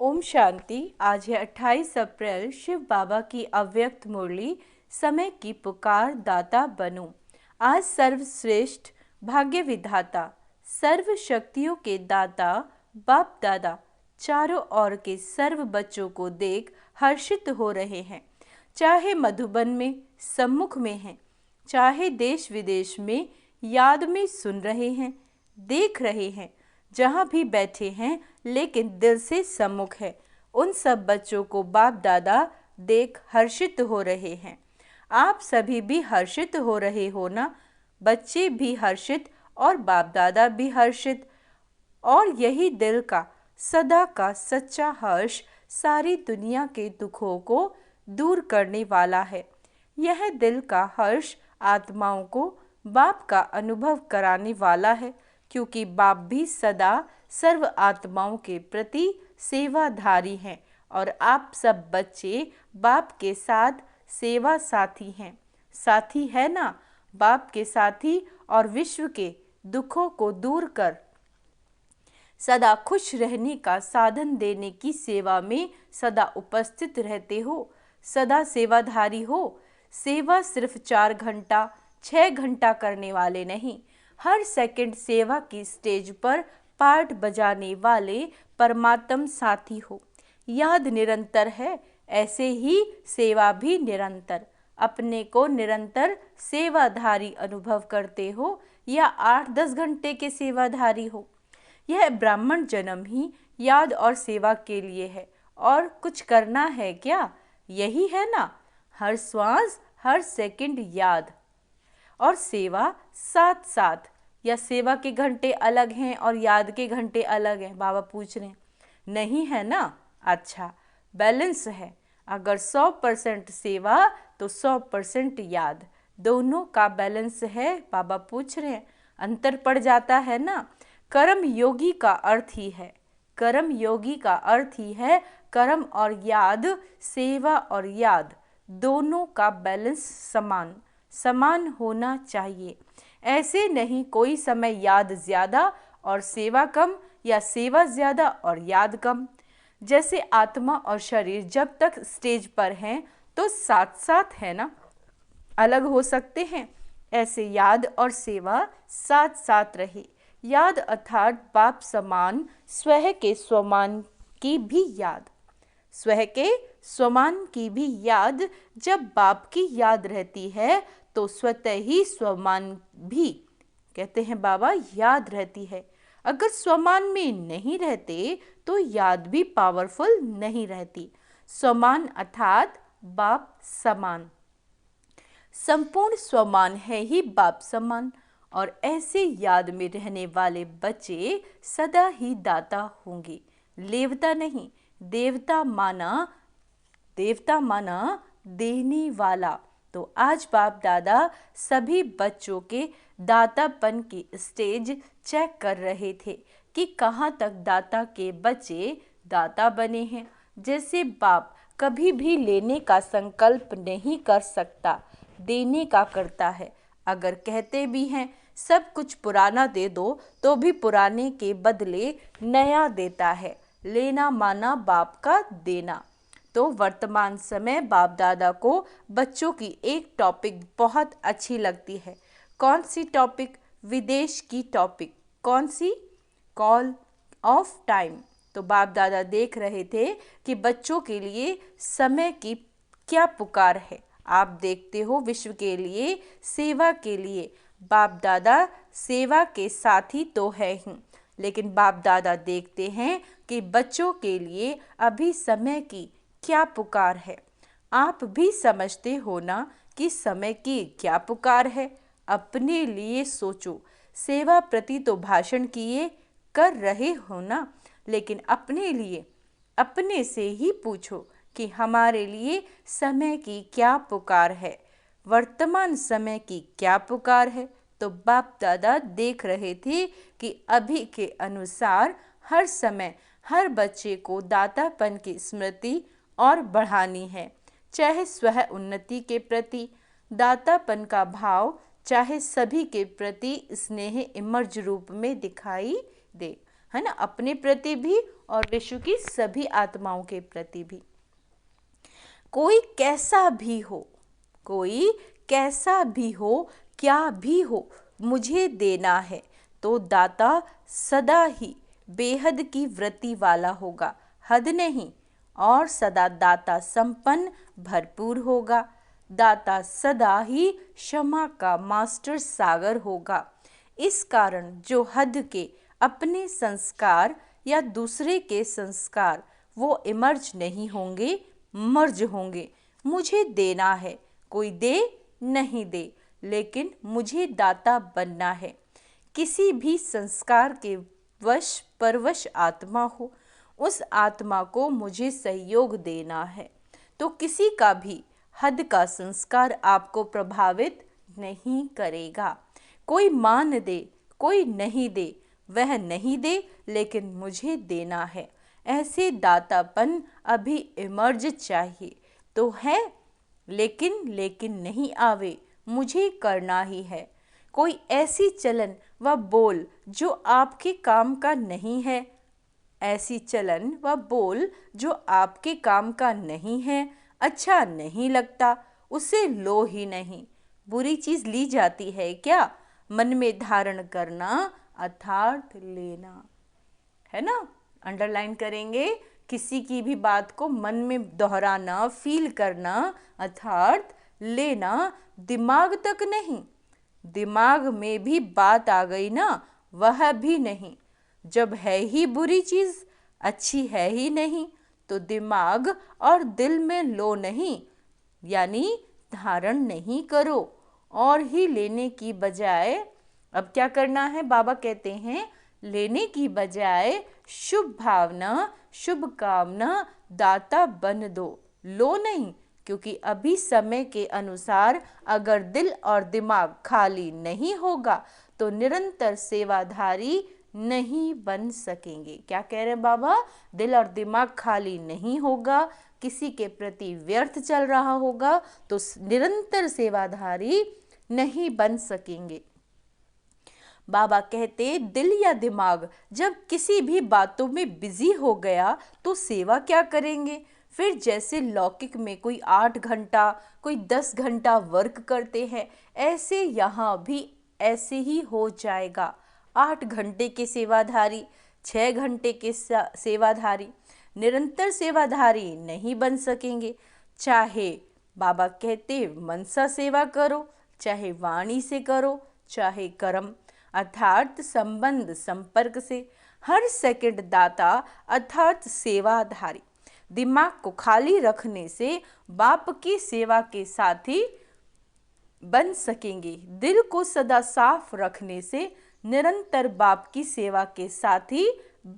ओम शांति। आज है 28 अप्रैल, शिव बाबा की अव्यक्त मुरली, समय की पुकार, दाता बनो। आज सर्वश्रेष्ठ भाग्य विधाता, सर्व शक्तियों के दाता बाप दादा चारों ओर के सर्व बच्चों को देख हर्षित हो रहे हैं। चाहे मधुबन में सम्मुख में हैं, चाहे देश विदेश में याद में सुन रहे हैं, देख रहे हैं, जहाँ भी बैठे हैं लेकिन दिल से सम्मुख है, उन सब बच्चों को बाप दादा देख हर्षित हो रहे हैं। आप सभी भी हर्षित हो रहे हो ना? बच्चे भी हर्षित और बाप दादा भी हर्षित। और यही दिल का सदा का सच्चा हर्ष सारी दुनिया के दुखों को दूर करने वाला है। यह दिल का हर्ष आत्माओं को बाप का अनुभव कराने वाला है, क्योंकि बाप भी सदा सर्व आत्माओं के प्रति सेवाधारी हैं और आप सब बच्चे बाप के साथ सेवा साथी हैं। साथी है ना? बाप के साथी और विश्व के दुखों को दूर कर सदा खुश रहने का साधन देने की सेवा में सदा उपस्थित रहते हो, सदा सेवाधारी हो। सेवा सिर्फ 4 घंटा 6 घंटा करने वाले नहीं, हर सेकंड सेवा की स्टेज पर पार्ट बजाने वाले परमात्म साथी हो। याद निरंतर है, ऐसे ही सेवा भी निरंतर। अपने को निरंतर सेवाधारी अनुभव करते हो या 8-10 घंटे के सेवाधारी हो। यह ब्राह्मण जन्म ही याद और सेवा के लिए है, और कुछ करना है क्या? यही है ना, हर श्वास हर सेकंड याद और सेवा साथ साथ। या सेवा के घंटे अलग हैं और याद के घंटे अलग हैं? बाबा पूछ रहे हैं। नहीं है ना? अच्छा, बैलेंस है। अगर 100% सेवा तो 100% याद, दोनों का बैलेंस है। बाबा पूछ रहे हैं, अंतर पड़ जाता है ना? कर्म योगी का अर्थ ही है, कर्म योगी का अर्थ ही है कर्म और याद, सेवा और याद दोनों का बैलेंस समान समान होना चाहिए। ऐसे नहीं कोई समय याद ज़्यादा और सेवा कम, या सेवा ज़्यादा और याद कम। जैसे आत्मा और शरीर जब तक स्टेज पर हैं तो साथ साथ है ना, अलग हो सकते हैं। ऐसे याद और सेवा साथ साथ रहे। याद अर्थात बाप समान, स्वयं के स्वमान की भी याद, स्वयं के स्वमान की भी याद। जब बाप की याद रहती है तो स्वतः ही स्वमान भी, कहते हैं बाबा, याद रहती है। अगर स्वमान में नहीं रहते तो याद भी पावरफुल नहीं रहती। स्वमान अर्थात बाप समान, संपूर्ण स्वमान है ही बाप समान। और ऐसे याद में रहने वाले बच्चे सदा ही दाता होंगे, लेवता नहीं। देवता माना देने वाला। तो आज बाप दादा सभी बच्चों के दातापन की स्टेज चेक कर रहे थे कि कहाँ तक दाता के बच्चे दाता बने हैं। जैसे बाप कभी भी लेने का संकल्प नहीं कर सकता, देने का करता है। अगर कहते भी हैं सब कुछ पुराना दे दो, तो भी पुराने के बदले नया देता है। लेना माना बाप का देना। तो वर्तमान समय बाप दादा को बच्चों की एक टॉपिक बहुत अच्छी लगती है। कौन सी टॉपिक? विदेश की टॉपिक। कौन सी? Call of time. तो बाप दादा देख रहे थे कि बच्चों के लिए समय की क्या पुकार है। आप देखते हो विश्व के लिए, सेवा के लिए बाप दादा सेवा के साथी तो है ही, लेकिन बाप दादा देखते हैं कि बच्चों के लिए अभी समय की क्या पुकार है। आप भी समझते हो ना कि समय की क्या पुकार है। अपने लिए सोचो। सेवा प्रति तो भाषण किए कर रहे हो ना, लेकिन अपने लिए अपने से ही पूछो कि हमारे लिए समय की क्या पुकार है, वर्तमान समय की क्या पुकार है। तो बाप दादा देख रहे थे कि अभी के अनुसार हर समय हर बच्चे को दातापन की स्मृति और बढ़ानी है, चाहे स्वयं उन्नति के प्रति दातापन का भाव, चाहे सभी के प्रति स्नेह इमर्ज रूप में दिखाई दे, है ना, अपने प्रति भी और विश्व की सभी आत्माओं के प्रति भी। कोई कैसा भी हो, कोई कैसा भी हो, क्या भी हो, मुझे देना है तो दाता सदा ही बेहद की वृत्ति वाला होगा, हद नहीं, और सदा दाता संपन्न भरपूर होगा। दाता सदा ही क्षमा का मास्टर सागर होगा। इस कारण जो हद के अपने संस्कार या दूसरे के संस्कार वो इमर्ज नहीं होंगे, मर्ज होंगे। मुझे देना है, कोई दे नहीं दे, लेकिन मुझे दाता बनना है। किसी भी संस्कार के वश परवश आत्मा हो, उस आत्मा को मुझे सहयोग देना है। तो किसी का भी हद का संस्कार आपको प्रभावित नहीं करेगा। कोई मान दे, कोई नहीं दे, वह नहीं दे, लेकिन मुझे देना है। ऐसे दातापन अभी इमर्ज चाहिए तो है, लेकिन नहीं आवे, मुझे करना ही है। कोई ऐसी चलन व बोल जो आपके काम का नहीं है, ऐसी चलन व बोल जो आपके काम का नहीं है, अच्छा नहीं लगता, उसे लो ही नहीं। बुरी चीज ली जाती है क्या? मन में धारण करना अर्थात लेना, है ना। अंडरलाइन करेंगे, किसी की भी बात को मन में दोहराना, फील करना अर्थात लेना, दिमाग तक नहीं। दिमाग में भी बात आ गई ना, वह भी नहीं। जब है ही बुरी चीज, अच्छी है ही नहीं, तो दिमाग और दिल में लो नहीं, यानी धारण नहीं करो। और ही लेने की बजाय अब क्या करना है? बाबा कहते हैं लेने की बजाय शुभ भावना, शुभ कामना दाता बन दो, लो नहीं। क्योंकि अभी समय के अनुसार अगर दिल और दिमाग खाली नहीं होगा तो निरंतर सेवाधारी नहीं बन सकेंगे। क्या कह रहे हैं बाबा? दिल और दिमाग खाली नहीं होगा, किसी के प्रति व्यर्थ चल रहा होगा तो निरंतर सेवाधारी नहीं बन सकेंगे। बाबा कहते दिल या दिमाग जब किसी भी बातों में बिजी हो गया तो सेवा क्या करेंगे? फिर जैसे लौकिक में कोई 8 घंटा, कोई 10 घंटा वर्क करते हैं, ऐसे यहाँ भी ऐसे ही हो जाएगा। 8 घंटे के सेवाधारी, 6 घंटे के सेवाधारी, निरंतर सेवाधारी नहीं बन सकेंगे। चाहे बाबा कहते मनसा सेवा करो, चाहे वाणी से करो, चाहे कर्म अर्थात संबंध संपर्क से, हर सेकंड दाता अर्थात सेवाधारी। दिमाग को खाली रखने से बाप की सेवा के साथी बन सकेंगे। दिल को सदा साफ रखने से निरंतर बाप की सेवा के साथी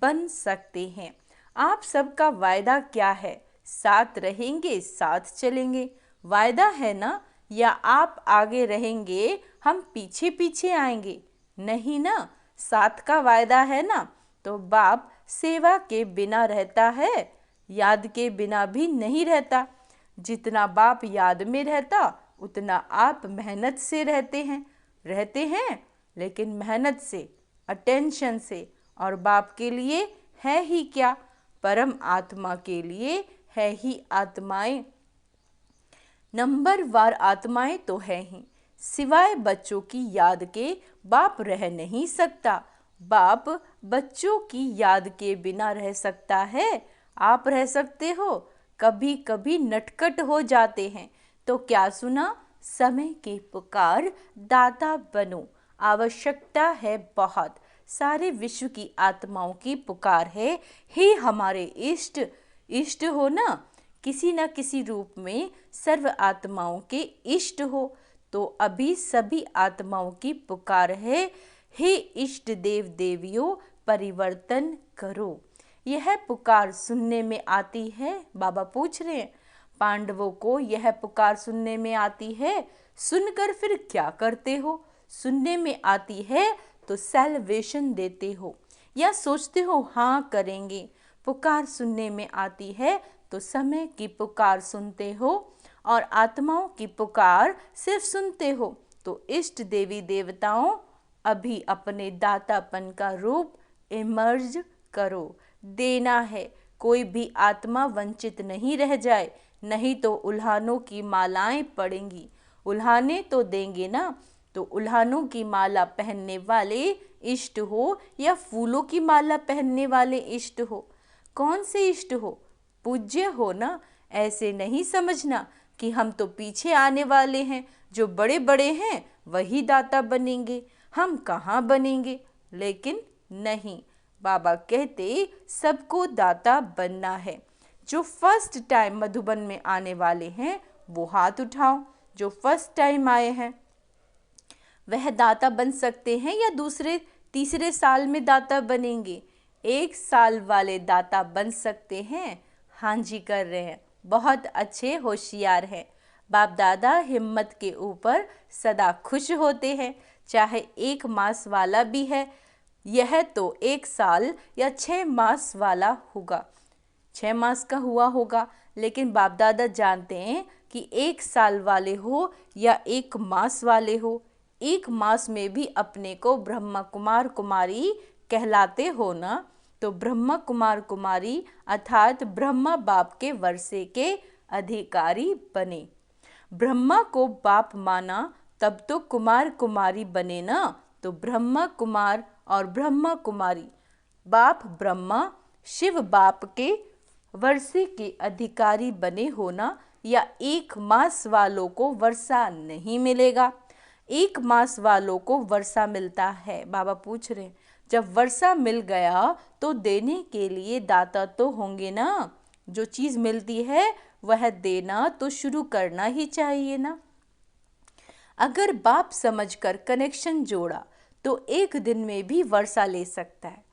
बन सकते हैं। आप सबका वायदा क्या है? साथ रहेंगे, साथ चलेंगे, वायदा है ना? या आप आगे रहेंगे, हम पीछे पीछे आएंगे? नहीं ना, साथ का वायदा है ना। तो बाप सेवा के बिना रहता है, याद के बिना भी नहीं रहता। जितना बाप याद में रहता उतना आप मेहनत से रहते हैं, लेकिन मेहनत से, अटेंशन से। और बाप के लिए है ही क्या, परम आत्मा के लिए है ही आत्माएं। नंबरवार आत्माएं तो है ही, सिवाय बच्चों की याद के बाप रह नहीं सकता। बाप बच्चों की याद के बिना रह सकता है? आप रह सकते हो? कभी कभी नटखट हो जाते हैं तो क्या सुना? समय की पुकार दाता बनो, आवश्यकता है बहुत। सारे विश्व की आत्माओं की पुकार है, हे हमारे इष्ट। इष्ट हो ना, किसी न किसी रूप में सर्व आत्माओं के इष्ट हो। तो अभी सभी आत्माओं की पुकार है, हे इष्ट देव देवियों परिवर्तन करो। यह पुकार सुनने में आती है? बाबा पूछ रहे हैं। पांडवों को यह पुकार सुनने में आती है, सुनकर फिर क्या करते हो? सुनने में आती है तो सैल्वेशन देते हो या सोचते हो हाँ करेंगे? पुकार सुनने में आती है तो समय की पुकार सुनते हो और आत्माओं की पुकार सिर्फ सुनते हो। तो इष्ट देवी देवताओं, अभी अपने दातापन का रूप इमर्ज करो। देना है, कोई भी आत्मा वंचित नहीं रह जाए, नहीं तो उल्हानों की मालाएं पड़ेंगी। उल्हाने तो देंगे ना, तो उल्हानों की माला पहनने वाले इष्ट हो या फूलों की माला पहनने वाले इष्ट हो, कौन से इष्ट हो? पूज्य हो ना। ऐसे नहीं समझना कि हम तो पीछे आने वाले हैं, जो बड़े बड़े हैं वही दाता बनेंगे, हम कहाँ बनेंगे। लेकिन नहीं, बाबा कहते सबको दाता बनना है। जो फर्स्ट टाइम मधुबन में आने वाले हैं वो हाथ उठाओ। जो फर्स्ट टाइम आए हैं वह दाता बन सकते हैं या दूसरे तीसरे साल में दाता बनेंगे? 1 साल वाले दाता बन सकते हैं। हाँ जी कर रहे हैं, बहुत अच्छे होशियार हैं। बाप दादा हिम्मत के ऊपर सदा खुश होते हैं, चाहे 1 मास वाला भी है, यह तो 1 साल या 6 मास वाला होगा, 6 मास का हुआ होगा। लेकिन बाप दादा जानते हैं कि 1 साल वाले हो या 1 मास वाले हो, 1 मास में भी अपने को ब्रह्मा कुमार कुमारी कहलाते हो ना, तो ब्रह्मा कुमार कुमारी अर्थात ब्रह्मा बाप के वर्षे के अधिकारी बने। ब्रह्मा को बाप माना तब तो कुमार कुमारी बने ना, तो ब्रह्मा कुमार और ब्रह्मा कुमारी, बाप ब्रह्मा शिव बाप के वर्षे के अधिकारी बने होना, या 1 मास वालों को वर्षा नहीं मिलेगा। 1 मास वालों को वर्षा मिलता है। बाबा पूछ रहे हैं जब वर्षा मिल गया तो देने के लिए दाता तो होंगे ना, जो चीज़ मिलती है वह देना तो शुरू करना ही चाहिए ना। अगर बाप समझकर कनेक्शन जोड़ा तो एक दिन में भी वर्षा ले सकता है।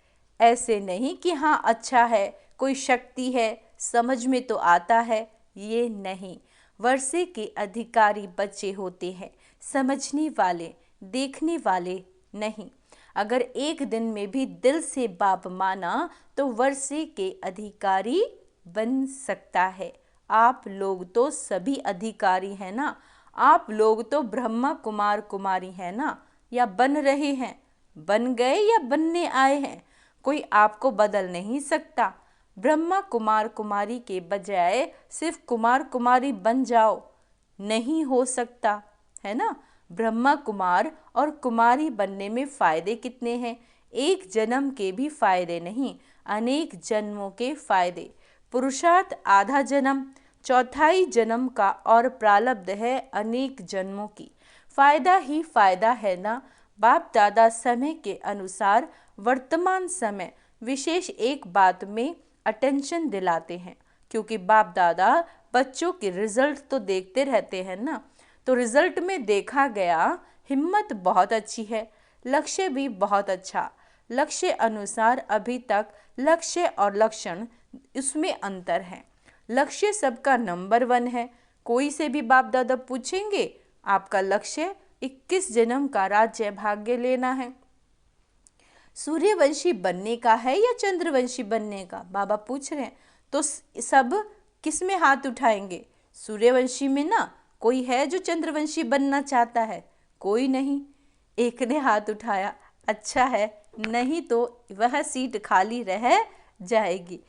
ऐसे नहीं कि हाँ अच्छा है, कोई शक्ति है, समझ में तो आता है, ये नहीं। वर्षे के अधिकारी बच्चे होते हैं, समझने वाले, देखने वाले नहीं। अगर एक दिन में भी दिल से बाप माना तो वर्षे के अधिकारी बन सकता है। आप लोग तो सभी अधिकारी हैं ना, आप लोग तो ब्रह्मा कुमार कुमारी हैं ना, या बन रहे हैं, बन गए या बनने आए हैं, कोई आपको बदल नहीं सकता। ब्रह्मा कुमार कुमारी के बजाय सिर्फ कुमार कुमारी बन जाओ, नहीं हो सकता है ना। ब्रह्मा कुमार और कुमारी बनने में फ़ायदे कितने हैं, एक जन्म के भी फ़ायदे नहीं, अनेक जन्मों के फ़ायदे। पुरुषार्थ आधा जन्म, चौथाई जन्म का और प्रारब्ध है अनेक जन्मों की। फ़ायदा ही फ़ायदा है ना। बाप दादा समय के अनुसार वर्तमान समय विशेष एक बात में अटेंशन दिलाते हैं, क्योंकि बाप दादा बच्चों के रिजल्ट तो देखते रहते हैं ना। तो रिजल्ट में देखा गया हिम्मत बहुत अच्छी है, लक्ष्य भी बहुत अच्छा। लक्ष्य अनुसार अभी तक लक्ष्य और लक्षण इसमें अंतर है। लक्ष्य सबका नंबर 1 है। कोई से भी बाप दादा पूछेंगे आपका लक्ष्य 21 जन्म का राज्य भाग्य लेना है, सूर्यवंशी बनने का है या चंद्रवंशी बनने का, बाबा पूछ रहे हैं। तो सब किस में हाथ उठाएंगे? सूर्यवंशी में ना। कोई है जो चंद्रवंशी बनना चाहता है? कोई नहीं। एक ने हाथ उठाया, अच्छा है, नहीं तो वह सीट खाली रह जाएगी।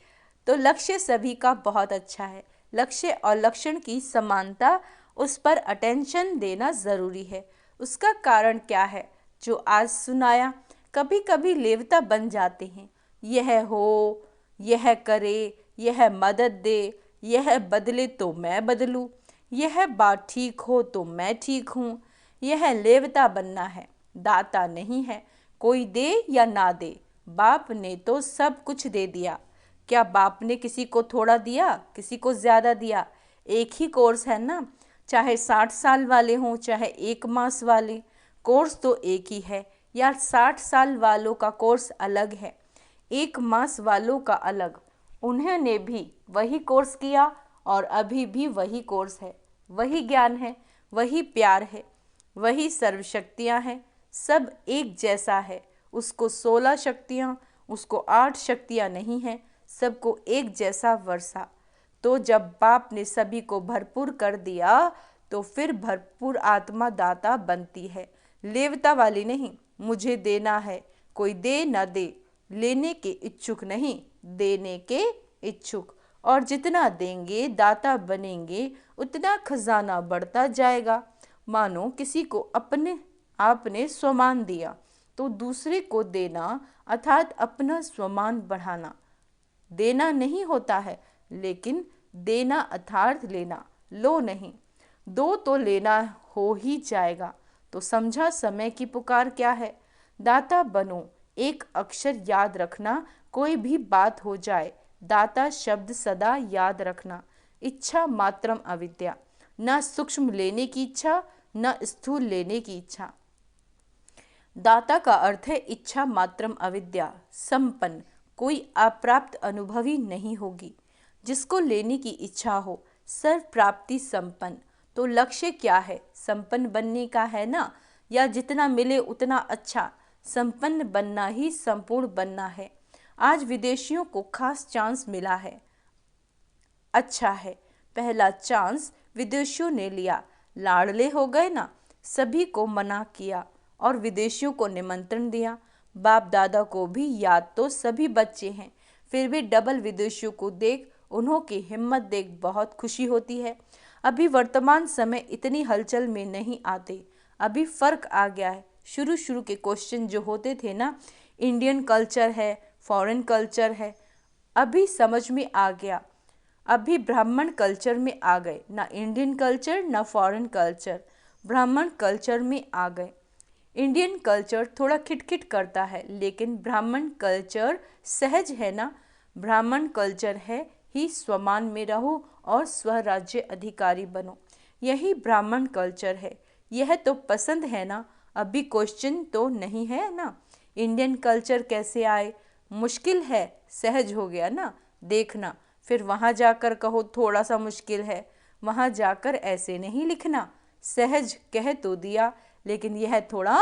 तो लक्ष्य सभी का बहुत अच्छा है। लक्ष्य और लक्षण की समानता, उस पर अटेंशन देना ज़रूरी है। उसका कारण क्या है जो आज सुनाया। कभी कभी लेवता बन जाते हैं, यह हो, यह करे, यह मदद दे, यह बदले तो मैं बदलूं, यह बात ठीक हो तो मैं ठीक हूँ। यह लेवता बनना है, दाता नहीं है। कोई दे या ना दे, बाप ने तो सब कुछ दे दिया। क्या बाप ने किसी को थोड़ा दिया, किसी को ज़्यादा दिया? एक ही कोर्स है ना, चाहे 60 साल वाले हों चाहे 1 मास वाले, कोर्स तो एक ही है। या 60 साल वालों का कोर्स अलग है, 1 मास वालों का अलग। उन्होंने भी वही कोर्स किया और अभी भी वही कोर्स है, वही ज्ञान है, वही प्यार है, वही सर्वशक्तियाँ हैं। सब एक जैसा है। उसको 16 शक्तियाँ, उसको 8 शक्तियाँ नहीं हैं, सबको एक जैसा वर्षा। तो जब बाप ने सभी को भरपूर कर दिया तो फिर भरपूर आत्मा दाता बनती है, लेवता वाली नहीं। मुझे देना है, कोई दे न दे, लेने के इच्छुक नहीं, देने के इच्छुक, और जितना देंगे दाता बनेंगे उतना खजाना बढ़ता जाएगा। मानो किसी को अपने आपने स्वमान दिया तो दूसरे को देना अर्थात अपना स्वमान बढ़ाना। देना नहीं होता है, लेकिन देना अर्थात लेना, लो नहीं, दो तो लेना हो ही जाएगा। तो समझा समय की पुकार क्या है। दाता बनो, एक अक्षर याद रखना, कोई भी बात हो जाए दाता शब्द सदा याद रखना। इच्छा मात्रम अविद्या, न सूक्ष्म लेने की इच्छा न स्थूल लेने की इच्छा। दाता का अर्थ है इच्छा मात्रम अविद्या, संपन्न, कोई अप्राप्त अनुभवी नहीं होगी। जिसको लेने की इच्छा हो, सर्व प्राप्ति संपन्न। तो लक्ष्य क्या है, संपन्न बनने का है ना, या जितना मिले उतना अच्छा। संपन्न बनना ही संपूर्ण बनना है। आज विदेशियों को खास चांस मिला है, अच्छा है। पहला चांस विदेशियों ने लिया, लाडले हो गए ना, सभी को मना किया और विदेशियों को निमंत्रण दिया। बाप दादा को भी याद तो सभी बच्चे हैं, फिर भी डबल विदेशियों को देख, उन्हों की हिम्मत देख बहुत खुशी होती है। अभी वर्तमान समय इतनी हलचल में नहीं आते, अभी फर्क आ गया है। शुरू शुरू के क्वेश्चन जो होते थे ना, इंडियन कल्चर है फॉरेन कल्चर है, अभी समझ में आ गया। अभी ब्राह्मण कल्चर में आ गए, ना इंडियन कल्चर ना फॉरेन कल्चर, ब्राह्मण कल्चर में आ गए। इंडियन कल्चर थोड़ा खिटखिट करता है, लेकिन ब्राह्मण कल्चर सहज है ना। ब्राह्मण कल्चर है ही स्वमान में रहो और स्वराज्य अधिकारी बनो, यही ब्राह्मण कल्चर है। यह तो पसंद है ना, अभी क्वेश्चन तो नहीं है ना। इंडियन कल्चर कैसे आए, मुश्किल है, सहज हो गया ना, देखना। फिर वहाँ जाकर कहो थोड़ा सा मुश्किल है, वहाँ जाकर ऐसे नहीं लिखना, सहज कह तो दिया लेकिन यह थोड़ा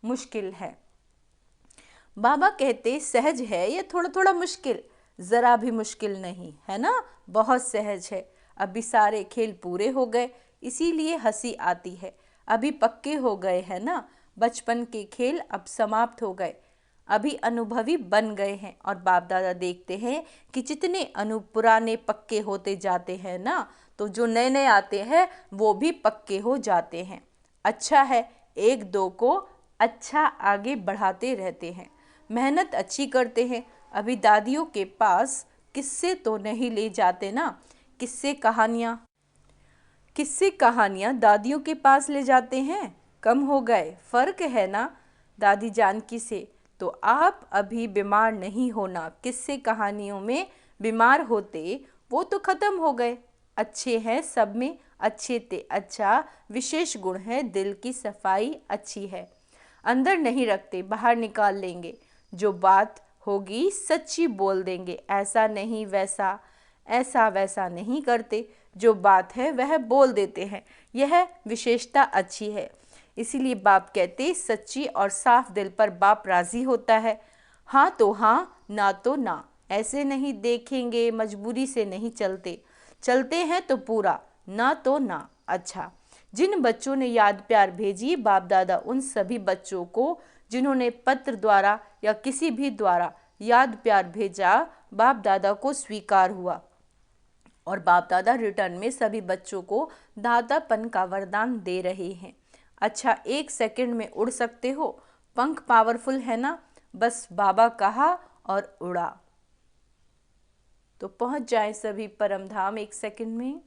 मुश्किल है। बाबा कहते सहज है या थोड़ा थोड़ा मुश्किल, ज़रा भी मुश्किल नहीं है ना, बहुत सहज है। अभी सारे खेल पूरे हो गए, इसीलिए हंसी आती है। अभी पक्के हो गए हैं ना, बचपन के खेल अब समाप्त हो गए, अभी अनुभवी बन गए हैं। और बाप दादा देखते हैं कि जितने पुराने पक्के होते जाते हैं ना, तो जो नए नए आते हैं वो भी पक्के हो जाते हैं। अच्छा है, एक दो को अच्छा आगे बढ़ाते रहते हैं, मेहनत अच्छी करते हैं। अभी दादियों के पास किस्से तो नहीं ले जाते ना, किस्से कहानियाँ दादियों के पास ले जाते हैं, कम हो गए, फ़र्क है ना दादी जानकी से। तो आप अभी बीमार नहीं होना, किस्से कहानियों में बीमार होते वो तो ख़त्म हो गए। अच्छे हैं सब में, अच्छे ते अच्छा, विशेष गुण है दिल की सफाई अच्छी है। अंदर नहीं रखते, बाहर निकाल लेंगे, जो बात होगी सच्ची बोल देंगे, ऐसा नहीं वैसा, ऐसा वैसा नहीं करते, जो बात है वह बोल देते हैं, यह विशेषता अच्छी है। इसीलिए बाप कहते सच्ची और साफ दिल पर बाप राजी होता है। हाँ तो हाँ, ना तो ना, ऐसे नहीं देखेंगे, मजबूरी से नहीं चलते, चलते हैं तो पूरा, ना तो ना। अच्छा, जिन बच्चों ने याद प्यार भेजी बाप दादा उन सभी बच्चों को जिन्होंने पत्र द्वारा या किसी भी द्वारा याद प्यार भेजा, बाप दादा को स्वीकार हुआ और बाप दादा रिटर्न में सभी बच्चों को दातापन का वरदान दे रहे हैं। अच्छा, 1 सेकंड में उड़ सकते हो, पंख पावरफुल है ना, बस बाबा कहा और उड़ा। तो पहुंच जाए सभी परम धाम 1 सेकंड में।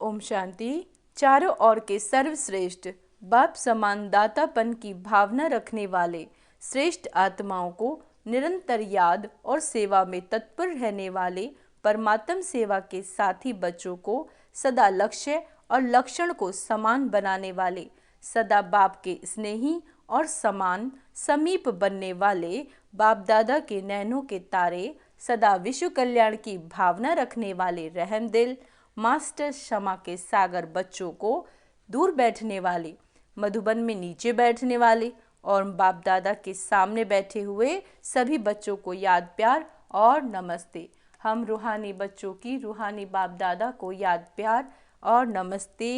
ओम शांति। चारों ओर के सर्वश्रेष्ठ बाप समान दातापन की भावना रखने वाले श्रेष्ठ आत्माओं को निरंतर याद और सेवा में तत्पर रहने वाले परमात्म सेवा के साथी बच्चों को सदा लक्ष्य और लक्षण को समान बनाने वाले, सदा बाप के स्नेही और समान समीप बनने वाले बाप दादा के नैनों के तारे, सदा विश्व कल्याण की भावना रखने वाले रहम दिल मास्टर क्षमा के सागर बच्चों को दूर बैठने वाले, मधुबन में नीचे बैठने वाले और बाप दादा के सामने बैठे हुए सभी बच्चों को याद प्यार और नमस्ते। हम रूहानी बच्चों की रूहानी बाप दादा को याद प्यार और नमस्ते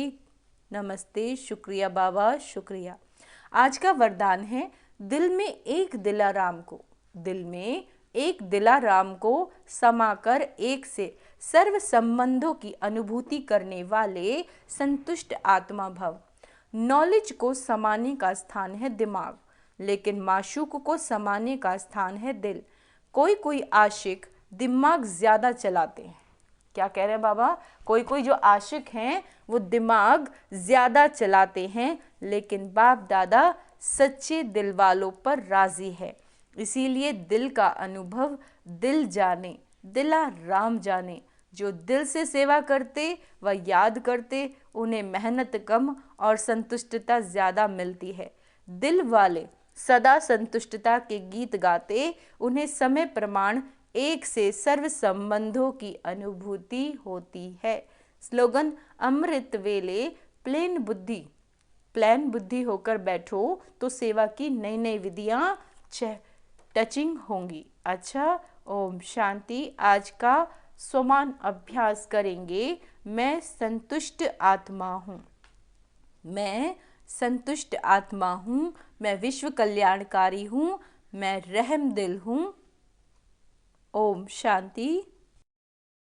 नमस्ते, शुक्रिया बाबा, शुक्रिया। आज का वरदान है, दिल में एक दिलाराम को, दिल में एक दिलाराम को समाकर एक से सर्व संबंधों की अनुभूति करने वाले संतुष्ट आत्मा भव। नॉलेज को समाने का स्थान है दिमाग, लेकिन माशूक को समाने का स्थान है दिल। कोई कोई आशिक दिमाग ज़्यादा चलाते हैं। क्या कह रहे हैं बाबा? कोई कोई जो आशिक हैं वो दिमाग ज़्यादा चलाते हैं, लेकिन बाप दादा सच्चे दिल वालों पर राज़ी है। इसीलिए दिल का अनुभव दिल जाने, दिला राम जाने। जो दिल से सेवा करते व याद करते, उन्हें मेहनत कम और संतुष्टता ज़्यादा मिलती है। दिल वाले सदा संतुष्टता के गीत गाते, उन्हें समय प्रमाण एक से सर्व संबंधों की अनुभूति होती है। स्लोगन, अमृत वेले प्लेन बुद्धि होकर बैठो तो सेवा की नई नई विधियाँ टचिंग होंगी। अच्छा, ओम शांति। आज का स्वमान अभ्यास करेंगे। मैं संतुष्ट आत्मा हूँ, मैं संतुष्ट आत्मा हूँ, मैं विश्व कल्याणकारी हूँ, मैं रहम दिल हूँ। ओम शांति।